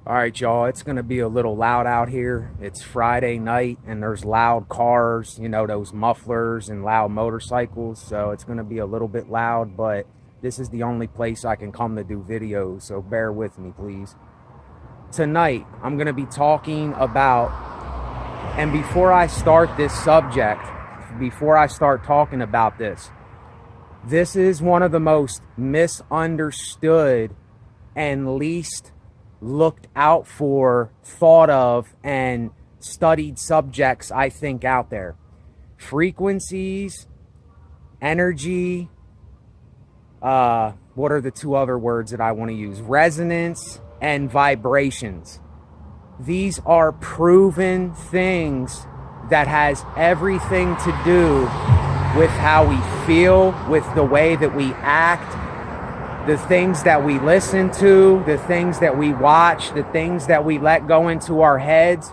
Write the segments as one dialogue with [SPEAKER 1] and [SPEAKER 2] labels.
[SPEAKER 1] All right, y'all, it's going to be a little loud out here. It's Friday night and there's loud cars, those mufflers and loud motorcycles. So it's going to be a little bit loud, but this is the only place I can come to do videos. So bear with me, please. Tonight, I'm going to be talking about, and before I start this subject, before I start talking about this is one of the most misunderstood and least looked out for, thought of, and studied subjects I think out there. Frequencies, energy, what are the two other words that I want to use? Resonance and vibrations. These are proven things that has everything to do with how we feel, with the way that we act, the things that we listen to, the things that we watch, the things that we let go into our heads.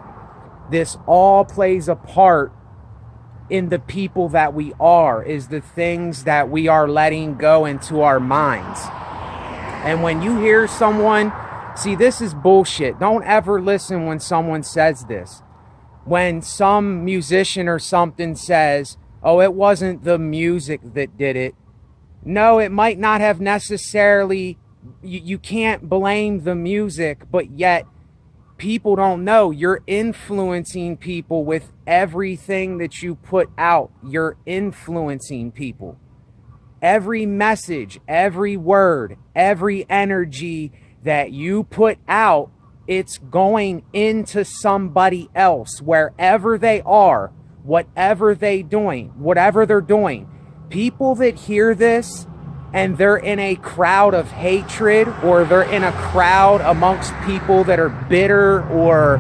[SPEAKER 1] This all plays a part in the people that we are, is the things that we are letting go into our minds. And when you hear someone, see, this is bullshit. Don't ever listen when someone says this. When some musician or something says, oh, it wasn't the music that did it. No, it might not have necessarily, you can't blame the music, but yet people don't know. You're influencing people with everything that you put out. You're influencing people. Every message, every word, every energy that you put out, it's going into somebody else, wherever they are, whatever they're doing. People that hear this and they're in a crowd of hatred, or they're in a crowd amongst people that are bitter or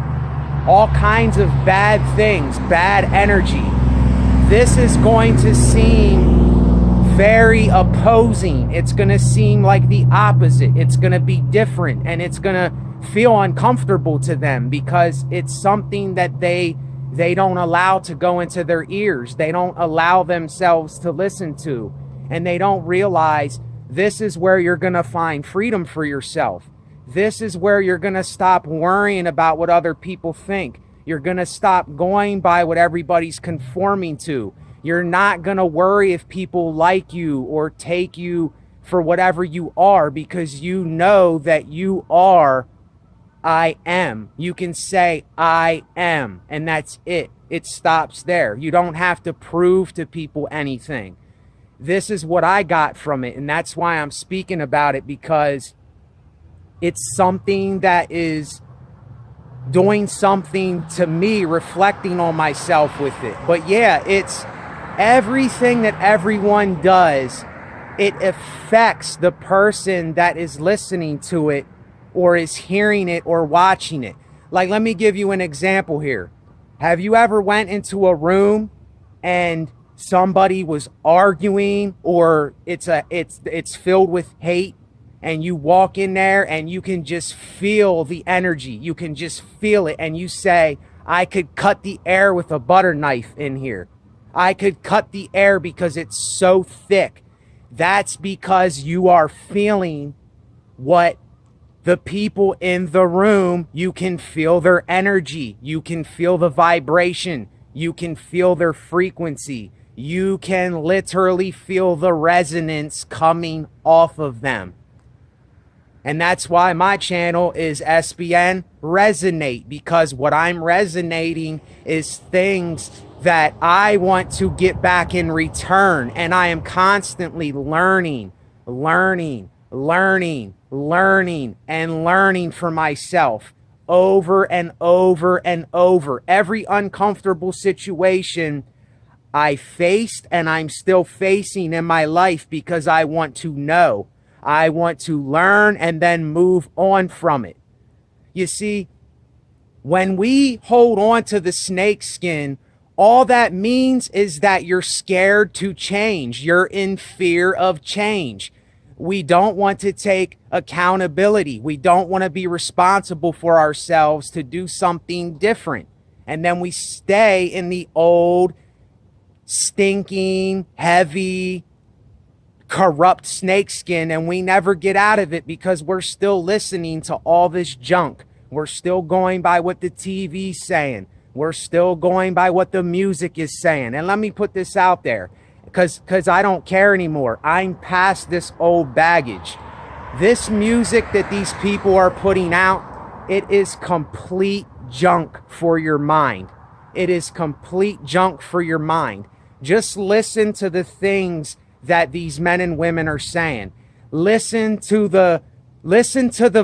[SPEAKER 1] all kinds of bad things, bad energy, this is going to seem very opposing. It's going to seem like the opposite. It's going to be different, and it's going to feel uncomfortable to them because it's something that they don't allow to go into their ears. They don't allow themselves to listen to. And they don't realize this is where you're going to find freedom for yourself. This is where you're going to stop worrying about what other people think. You're going to stop going by what everybody's conforming to. You're not going to worry if people like you or take you for whatever you are, because you know that you are I am. You can say I am, and that's it. It stops there. You don't have to prove to people anything. This is what I got from it, and that's why I'm speaking about it, because it's something that is doing something to me, reflecting on myself with it. But yeah, it's everything that everyone does. It affects the person that is listening to it, or is hearing it or watching it. Like, let me give you an example here. Have you ever went into a room and somebody was arguing, or it's filled with hate, and you walk in there and you can just feel the energy. You can just feel it, and you say, I could cut the air with a butter knife in here. I could cut the air because it's so thick. That's because you are feeling what the people in the room, you can feel their energy. You can feel the vibration. You can feel their frequency. You can literally feel the resonance coming off of them. And that's why my channel is SBN Resonate, because what I'm resonating is things that I want to get back in return. And I am constantly learning for myself over and over and over. Every uncomfortable situation I faced and I'm still facing in my life, because I want to know. I want to learn and then move on from it. You see, when we hold on to the snake skin, all that means is that you're scared to change. You're in fear of change. We don't want to take accountability. We don't want to be responsible for ourselves to do something different. And then we stay in the old, stinking, heavy, corrupt snakeskin, and we never get out of it because we're still listening to all this junk. We're still going by what the TV's saying. We're still going by what the music is saying. And let me put this out there, because I don't care anymore. I'm past this old baggage. This music that these people are putting out, it is complete junk for your mind. It is complete junk for your mind. Just listen to the things that these men and women are saying. Listen to the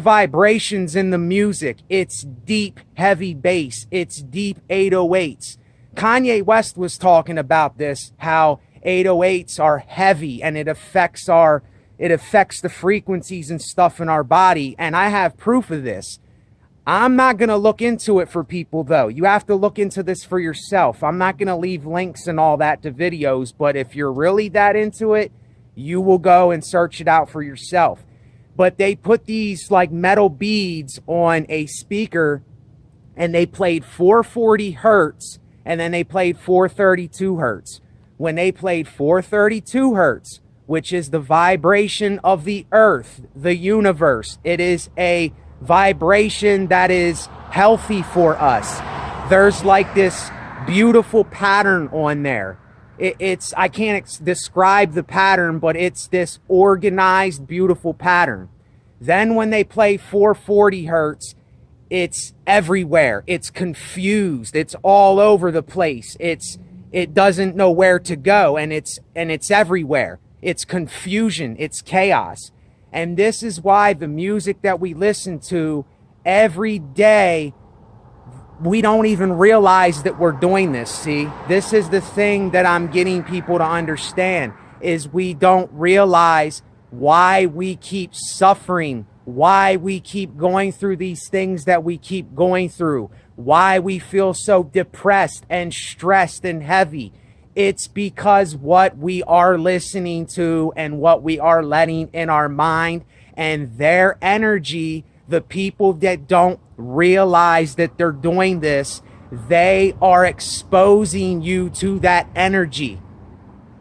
[SPEAKER 1] vibrations in the music. It's deep, heavy bass. It's deep 808s. Kanye West was talking about this, how 808s are heavy and it affects the frequencies and stuff in our body. And I have proof of this. I'm not going to look into it for people, though. You have to look into this for yourself. I'm not going to leave links and all that to videos, but if you're really that into it, you will go and search it out for yourself. But they put these like metal beads on a speaker and they played 440 hertz and then they played 432 hertz. When they played 432 hertz, which is the vibration of the earth, the universe, it is a vibration that is healthy for us. There's like this beautiful pattern on there. I can't describe the pattern, but it's this organized, beautiful pattern. Then when they play 440 hertz, it's everywhere. It's confused. It's all over the place. It doesn't know where to go, and it's everywhere. It's confusion. It's chaos. And this is why the music that we listen to every day, we don't even realize that we're doing this. See, this is the thing that I'm getting people to understand, is we don't realize why we keep suffering, why we keep going through these things that we keep going through, why we feel so depressed and stressed and heavy. It's because what we are listening to and what we are letting in our mind and their energy, the people that don't realize that they're doing this, they are exposing you to that energy.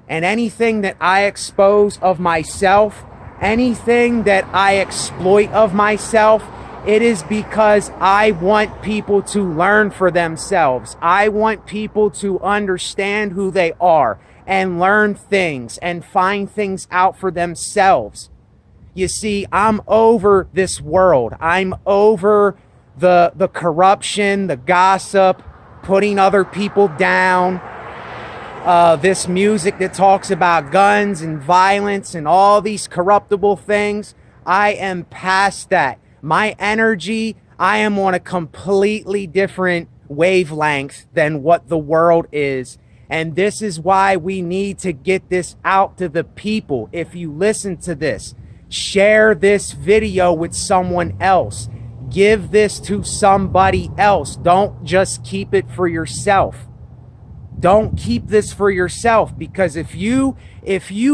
[SPEAKER 1] And anything that I expose of myself, anything that I exploit of myself, it is because I want people to learn for themselves. I want people to understand who they are and learn things and find things out for themselves. You see, I'm over this world. I'm over the corruption, the gossip, putting other people down. This music that talks about guns and violence and all these corruptible things. I am past that. My energy, I am on a completely different wavelength than what the world is. And this is why we need to get this out to the people. If you listen to this, share this video with someone else. Give this to somebody else. Don't just keep it for yourself. Don't keep this for yourself, because if you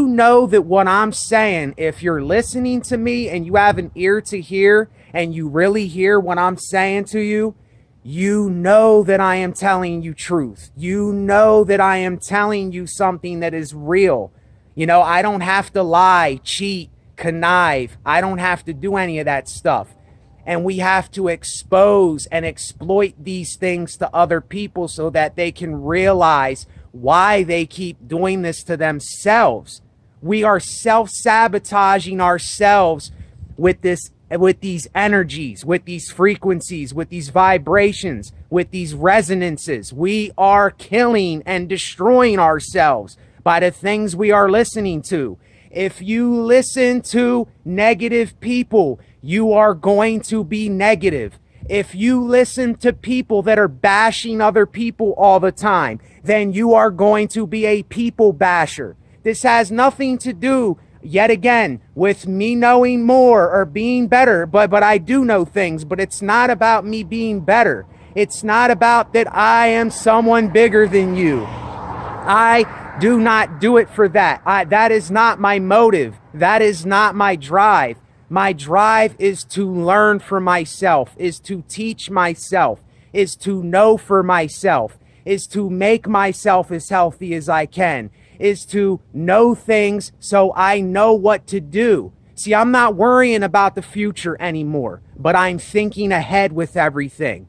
[SPEAKER 1] know that what I'm saying, if you're listening to me and you have an ear to hear and you really hear what I'm saying to you, you know that I am telling you truth. You know that I am telling you something that is real. You know, I don't have to lie, cheat, connive. I don't have to do any of that stuff. And we have to expose and exploit these things to other people so that they can realize why they keep doing this to themselves. We are self-sabotaging ourselves with these energies, with these frequencies, with these vibrations, with these resonances. We are killing and destroying ourselves by the things we are listening to. If you listen to negative people, you are going to be negative. If you listen to people that are bashing other people all the time, then you are going to be a people basher. This has nothing to do, yet again, with me knowing more or being better, but I do know things, but it's not about me being better. It's not about that I am someone bigger than you. I do not do it for that. That is not my motive. That is not my drive. My drive is to learn for myself, is to teach myself, is to know for myself, is to make myself as healthy as I can, is to know things so I know what to do, See, I'm not worrying about the future anymore, but I'm thinking ahead with everything.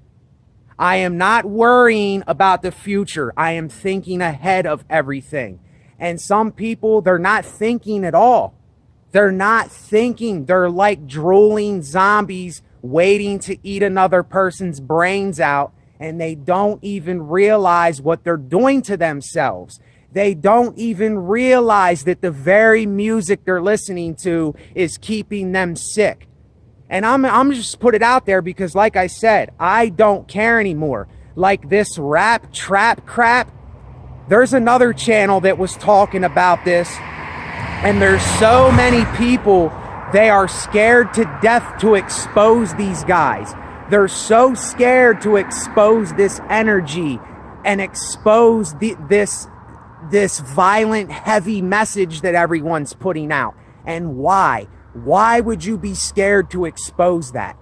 [SPEAKER 1] I am not worrying about the future. I am thinking ahead of everything. And some people, they're not thinking at all. They're not thinking. They're like drooling zombies waiting to eat another person's brains out, and they don't even realize what they're doing to themselves. They don't even realize that the very music they're listening to is keeping them sick. And I'm just put it out there because, like I said, I don't care anymore. Like this rap trap crap, there's another channel that was talking about this, and there's so many people, they are scared to death to expose these guys. They're so scared to expose this energy and expose this violent, heavy message that everyone's putting out. And why? Why would you be scared to expose that?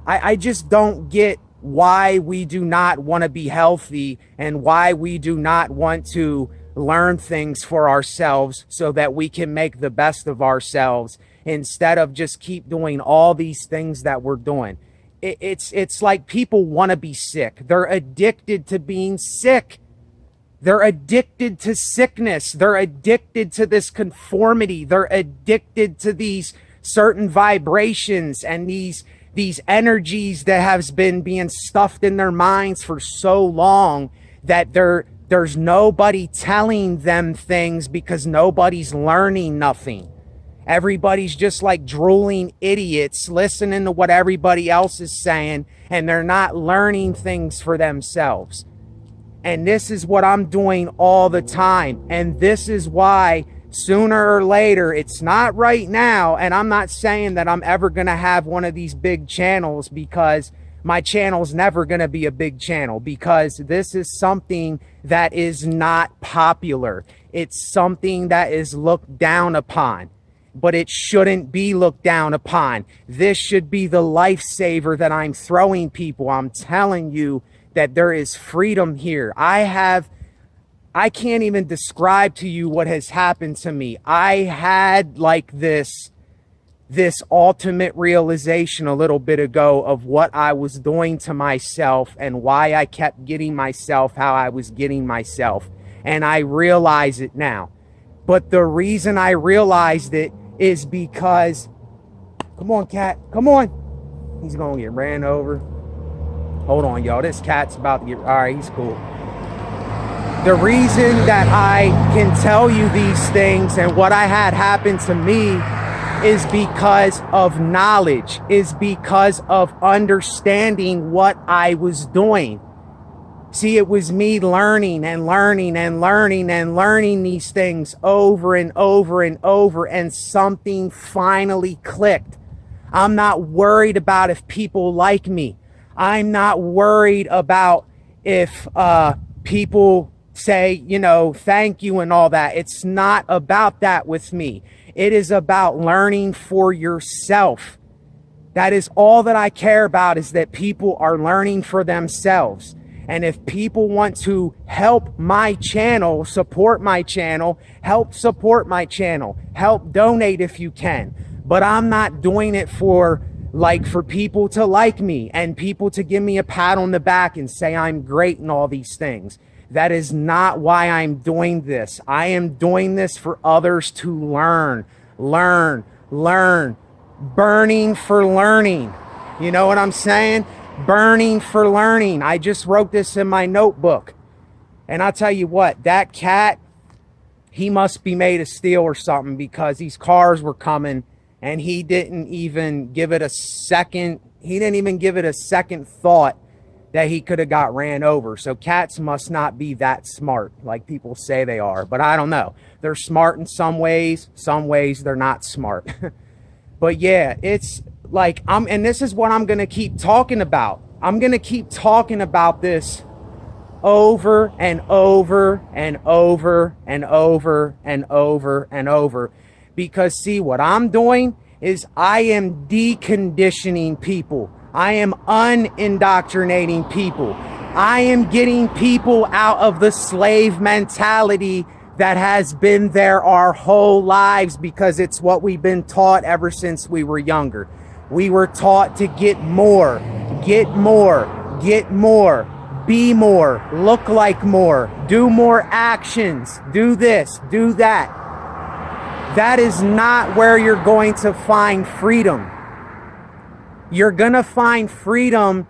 [SPEAKER 1] I just don't get why we do not want to be healthy and why we do not want to learn things for ourselves so that we can make the best of ourselves instead of just keep doing all these things that we're doing. It's like people want to be sick. They're addicted to being sick. They're addicted to sickness. They're addicted to this conformity. They're addicted to these certain vibrations and these energies that has been being stuffed in their minds for so long that there's nobody telling them things because nobody's learning nothing. Everybody's just like drooling idiots listening to what everybody else is saying, and they're not learning things for themselves. And this is what I'm doing all the time. And this is why sooner or later, it's not right now. And I'm not saying that I'm ever going to have one of these big channels, because my channel's never going to be a big channel, because this is something that is not popular. It's something that is looked down upon, but it shouldn't be looked down upon. This should be the lifesaver that I'm throwing people. I'm telling you that there is freedom here. I can't even describe to you what has happened to me. I had like this ultimate realization a little bit ago of what I was doing to myself and why I kept getting myself how I was getting myself. And I realize it now. But the reason I realized it is because, come on, cat, come on. He's gonna get ran over. Hold on, y'all. This cat's about to get... All right, he's cool. The reason that I can tell you these things and what I had happen to me is because of knowledge, is because of understanding what I was doing. See, it was me learning and learning and learning and learning these things over and over and over, and something finally clicked. I'm not worried about if people like me. I'm not worried about if people say, you know, thank you and all that. It's not about that with me. It is about learning for yourself. That is all that I care about, is that people are learning for themselves. And if people want to help my channel, support my channel, help support my channel, help donate if you can. But I'm not doing it for people to like me and people to give me a pat on the back and say I'm great and all these things. That is not why I'm doing this. I am doing this for others to learn, burning for learning. You know what I'm saying? Burning for learning. I just wrote this in my notebook. And I'll tell you what, that cat, he must be made of steel or something, because these cars were coming and he didn't even give it a second. He didn't even give it a second thought that he could have got ran over. So cats must not be that smart like people say they are. But I don't know. They're smart in some ways they're not smart. But yeah, it's like, and this is what I'm going to keep talking about. I'm going to keep talking about this over and over and over and over and over and over. Because see, what I'm doing is I am deconditioning people. I am unindoctrinating people. I am getting people out of the slave mentality that has been there our whole lives because it's what we've been taught ever since we were younger. We were taught to get more, get more, get more, be more, look like more, do more actions, do this, do that. That is not where you're going to find freedom. You're going to find freedom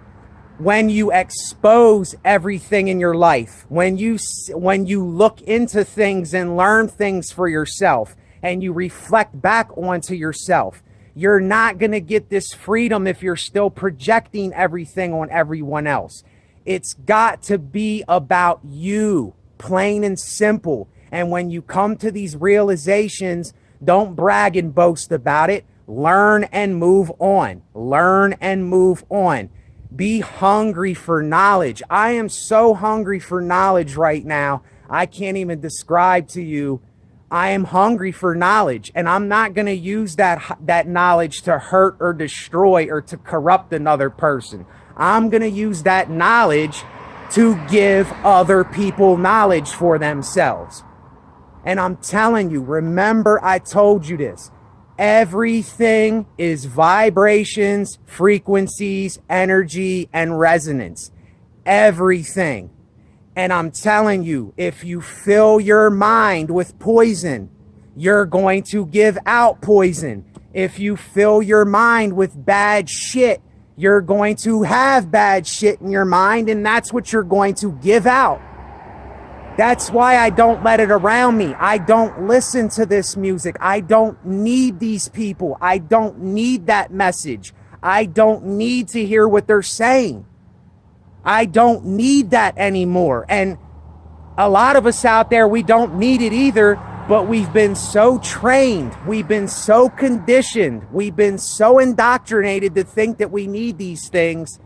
[SPEAKER 1] when you expose everything in your life, when you look into things and learn things for yourself and you reflect back onto yourself. You're not going to get this freedom if you're still projecting everything on everyone else. It's got to be about you, plain and simple. And when you come to these realizations, don't brag and boast about it. Learn and move on. Learn and move on. Be hungry for knowledge. I am so hungry for knowledge right now. I can't even describe to you. I am hungry for knowledge, and I'm not going to use that knowledge to hurt or destroy or to corrupt another person. I'm going to use that knowledge to give other people knowledge for themselves. And I'm telling you, remember I told you this. Everything is vibrations, frequencies, energy, and resonance. Everything. And I'm telling you, if you fill your mind with poison, you're going to give out poison. If you fill your mind with bad shit, you're going to have bad shit in your mind, and that's what you're going to give out. That's why I don't let it around me. I don't listen to this music. I don't need these people. I don't need that message. I don't need to hear what they're saying. I don't need that anymore. And a lot of us out there, we don't need it either, but we've been so trained. We've been so conditioned. We've been so indoctrinated to think that we need these things,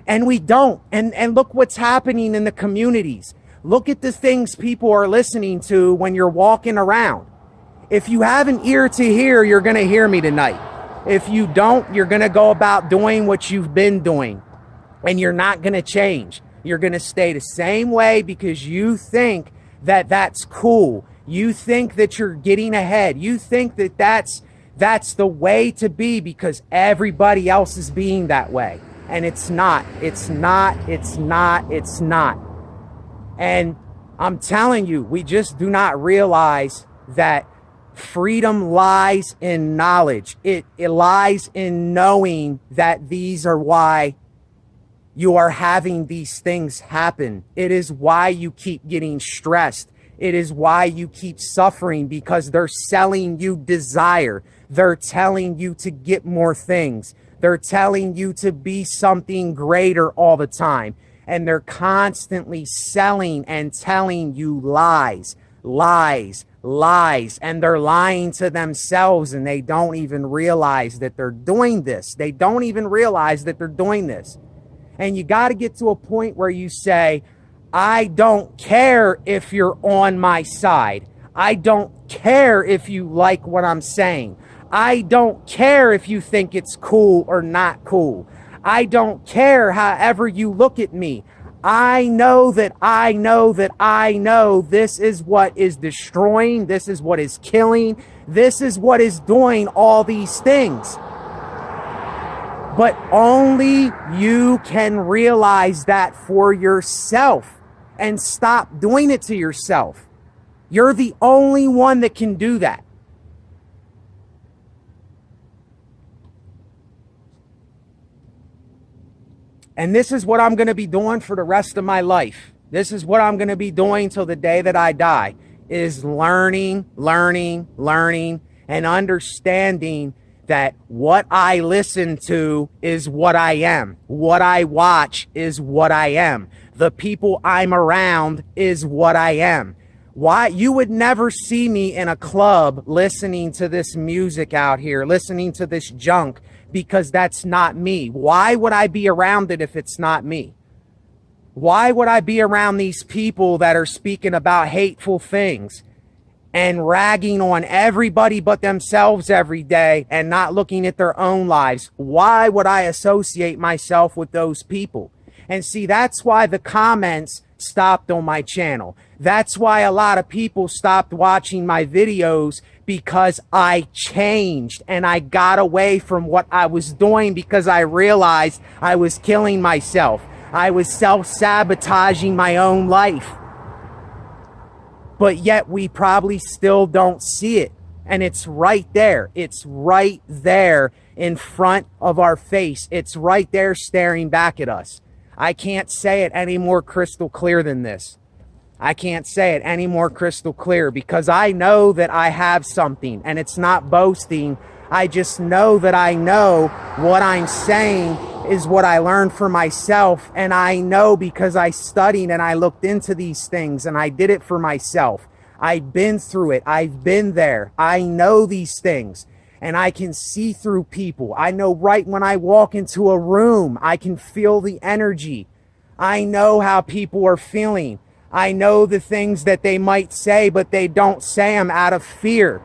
[SPEAKER 1] and we don't. And look what's happening in the communities. Look at the things people are listening to when you're walking around. If you have an ear to hear, you're going to hear me tonight. If you don't, you're going to go about doing what you've been doing, and you're not going to change. You're going to stay the same way because you think that that's cool. You think that you're getting ahead. You think that that's the way to be because everybody else is being that way. And it's not. It's not. It's not. It's not. And I'm telling you, we just do not realize that freedom lies in knowledge. It lies in knowing that these are why you are having these things happen. It is why you keep getting stressed. It is why you keep suffering, because they're selling you desire. They're telling you to get more things. They're telling you to be something greater all the time. And they're constantly selling and telling you lies, lies, lies. And they're lying to themselves, and they don't even realize that they're doing this. They don't even realize that they're doing this. And you got to get to a point where you say, I don't care if you're on my side. I don't care if you like what I'm saying. I don't care if you think it's cool or not cool. I don't care however you look at me. I know that I know that I know this is what is destroying. This is what is killing. This is what is doing all these things. But only you can realize that for yourself and stop doing it to yourself. You're the only one that can do that. And this is what I'm going to be doing for the rest of my life. This is what I'm going to be doing till the day that I die, is learning, and understanding that what I listen to is what I am. What I watch is what I am. The people I'm around is what I am. Why you would never see me in a club listening to this music out here, listening to this junk, because that's not me. Why would I be around it if it's not me? Why would I be around these people that are speaking about hateful things and ragging on everybody but themselves every day and not looking at their own lives? Why would I associate myself with those people? And see, that's why the comments stopped on my channel. That's why a lot of people stopped watching my videos, because I changed and I got away from what I was doing, because I realized I was killing myself. I was self-sabotaging my own life. But yet we probably still don't see it. And it's right there. It's right there in front of our face. It's right there staring back at us. I can't say it any more crystal clear than this. I can't say it any more crystal clear, because I know that I have something, and it's not boasting. I just know that I know what I'm saying is what I learned for myself. And I know because I studied and I looked into these things and I did it for myself. I've been through it. I've been there. I know these things, and I can see through people. I know right when I walk into a room, I can feel the energy. I know how people are feeling. I know the things that they might say, but they don't say them out of fear,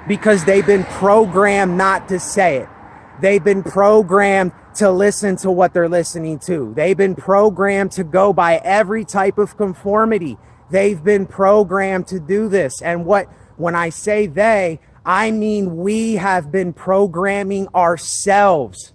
[SPEAKER 1] because they've been programmed not to say it. They've been programmed to listen to what they're listening to. They've been programmed to go by every type of conformity. They've been programmed to do this. And when I say they, I mean we have been programming ourselves,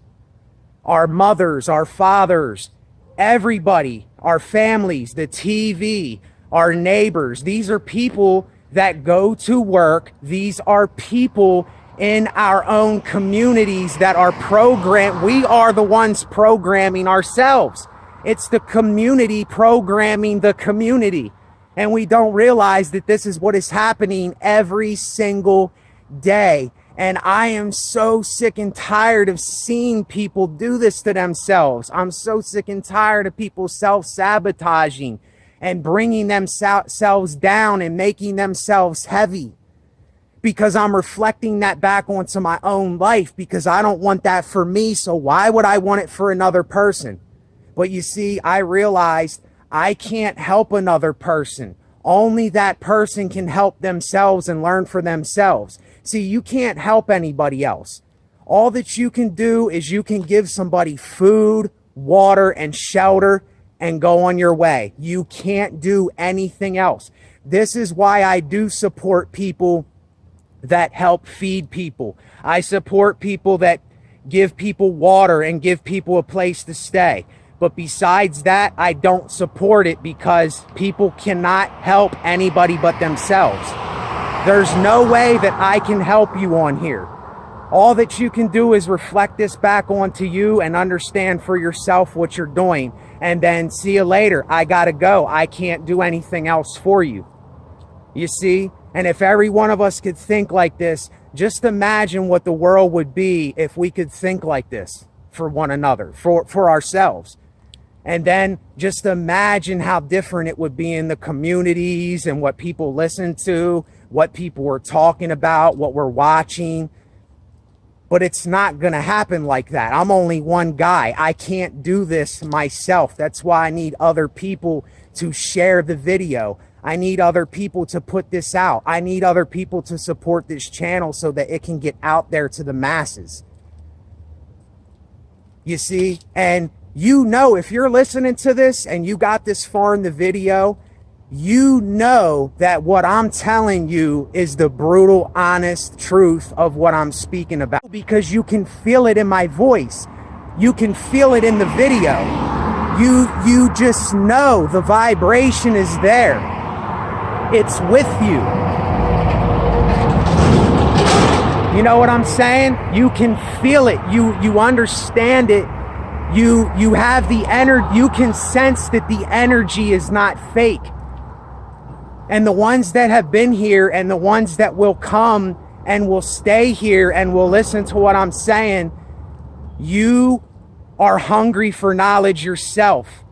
[SPEAKER 1] our mothers, our fathers, everybody, our families, the TV, our neighbors. These are people that go to work. These are people in our own communities that are programmed. We are the ones programming ourselves. It's the community programming the community. And we don't realize that this is what is happening every single day. And I am so sick and tired of seeing people do this to themselves. I'm so sick and tired of people self-sabotaging and bringing themselves down and making themselves heavy, because I'm reflecting that back onto my own life, because I don't want that for me. So why would I want it for another person? But you see, I realized I can't help another person. Only that person can help themselves and learn for themselves. See, you can't help anybody else. All that you can do is you can give somebody food, water, and shelter and go on your way. You can't do anything else. This is why I do support people that help feed people. I support people that give people water and give people a place to stay. But besides that, I don't support it, because people cannot help anybody but themselves. There's no way that I can help you on here. All that you can do is reflect this back onto you and understand for yourself what you're doing. And then see you later. I gotta go. I can't do anything else for you. You see? And if every one of us could think like this, just imagine what the world would be if we could think like this for one another, for ourselves. And then just imagine how different it would be in the communities and what people listen to, what people are talking about, what we're watching. But it's not going to happen like that. I'm only one guy. I can't do this myself. That's why I need other people to share the video. I need other people to put this out. I need other people to support this channel so that it can get out there to the masses. You see? And you know, if you're listening to this and you got this far in the video, you know that what I'm telling you is the brutal, honest truth of what I'm speaking about, because you can feel it in my voice. You can feel it in the video. You just know the vibration is there. It's with you. You know what I'm saying? You can feel it. You understand it. You have the energy. You can sense that the energy is not fake. And the ones that have been here and the ones that will come and will stay here and will listen to what I'm saying, you are hungry for knowledge yourself.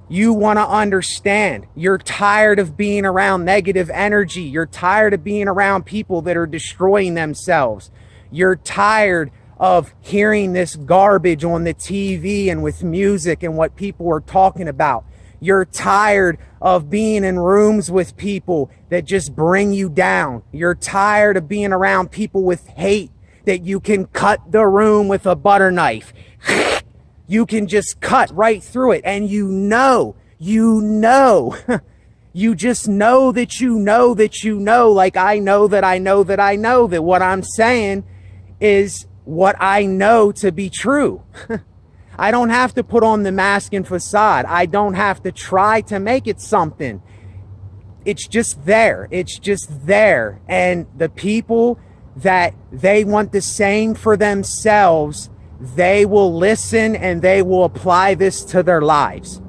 [SPEAKER 1] You want to understand. You're tired of being around negative energy. You're tired of being around people that are destroying themselves. You're tired of hearing this garbage on the TV and with music and what people are talking about. You're tired of being in rooms with people that just bring you down. You're tired of being around people with hate that you can cut the room with a butter knife. You can just cut right through it. And you know You just know that you know that you know, like I know that I know that I know that what I'm saying is what I know to be true. I don't have to put on the mask and facade. I don't have to try to make it something. It's just there. It's just there. And the people that they want the same for themselves, they will listen and they will apply this to their lives.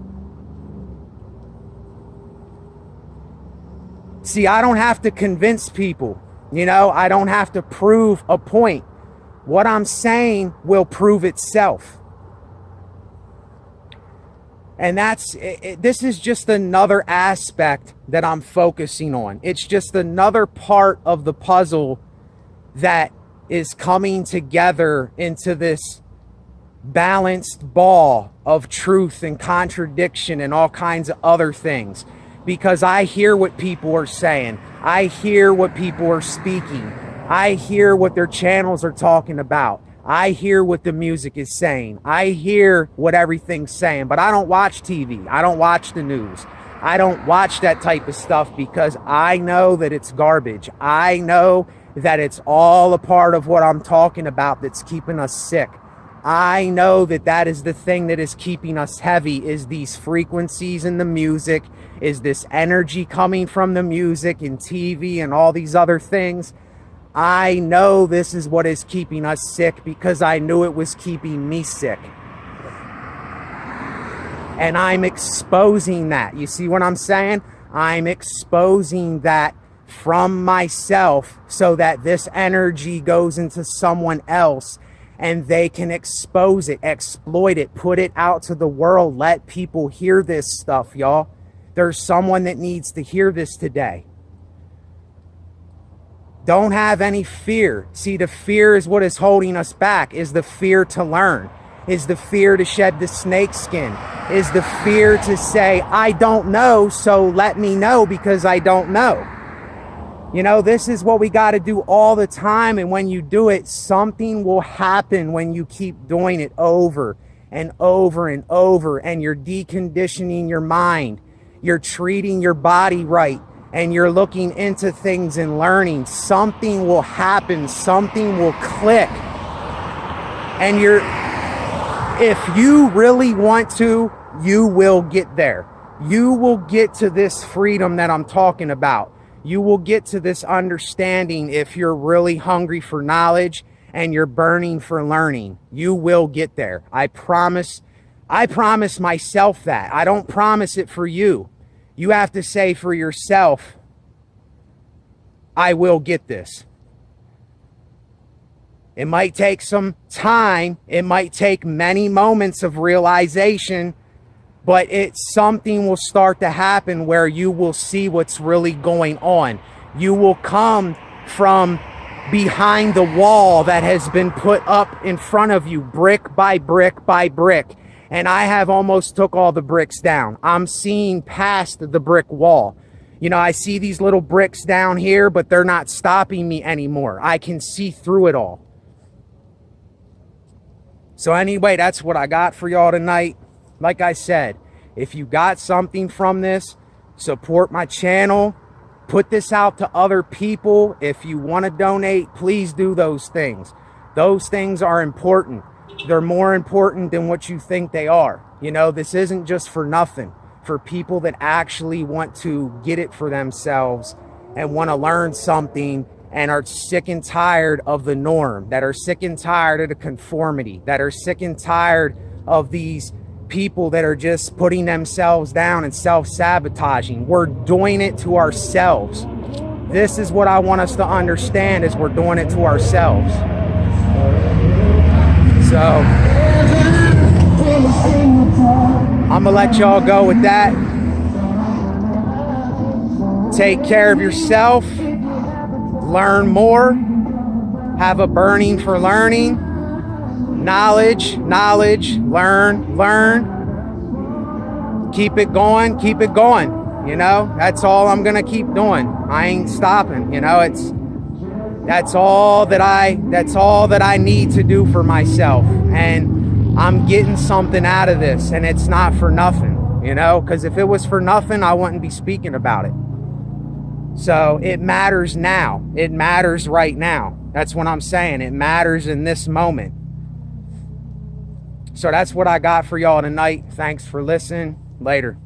[SPEAKER 1] See, I don't have to convince people, I don't have to prove a point. What I'm saying will prove itself. And this is just another aspect that I'm focusing on. It's just another part of the puzzle that is coming together into this balanced ball of truth and contradiction and all kinds of other things. Because I hear what people are saying. I hear what people are speaking. I hear what their channels are talking about. I hear what the music is saying. I hear what everything's saying. But I don't watch TV. I don't watch the news. I don't watch that type of stuff because I know that it's garbage. I know that it's all a part of what I'm talking about that's keeping us sick. I know that that is the thing that is keeping us heavy, is these frequencies in the music, is this energy coming from the music and TV and all these other things. I know this is what is keeping us sick because I knew it was keeping me sick. And I'm exposing that. You see what I'm saying? I'm exposing that from myself so that this energy goes into someone else and they can expose it, exploit it, put it out to the world. Let people hear this stuff, y'all. There's someone that needs to hear this today. Don't have any fear. See, the fear is what is holding us back, is the fear to learn, is the fear to shed the snake skin, is the fear to say, I don't know, so let me know because I don't know. This is what we got to do all the time. And when you do it, something will happen when you keep doing it over and over and over. And you're deconditioning your mind. You're treating your body right. And you're looking into things and learning. Something will happen. Something will click. And if you really want to, you will get there. You will get to this freedom that I'm talking about. You will get to this understanding if you're really hungry for knowledge and you're burning for learning. You will get there. I promise myself that. I don't promise it for you. You have to say for yourself, I will get this. It might take some time. It might take many moments of realization. But something will start to happen where you will see what's really going on. You will come from behind the wall that has been put up in front of you, brick by brick by brick. And I have almost took all the bricks down. I'm seeing past the brick wall. I see these little bricks down here, but they're not stopping me anymore. I can see through it all. So anyway, that's what I got for y'all tonight. Like I said, if you got something from this, support my channel. Put this out to other people. If you want to donate, please do those things. Those things are important. They're more important than what you think they are. This isn't just for nothing. For people that actually want to get it for themselves and want to learn something and are sick and tired of the norm, that are sick and tired of the conformity, that are sick and tired of these people that are just putting themselves down and self-sabotaging. We're doing it to ourselves. This is what I want us to understand, is we're doing it to ourselves. So I'm gonna let y'all go with that. Take care of yourself. Learn more. Have a burning for learning. Knowledge, learn. Keep it going. That's all I'm gonna keep doing. I ain't stopping. That's all that I need to do for myself. And I'm getting something out of this, and it's not for nothing. you know, because if it was for nothing, I wouldn't be speaking about it. So it matters now. It matters right now. That's what I'm saying. It matters in this moment. So that's what I got for y'all tonight. Thanks for listening. Later.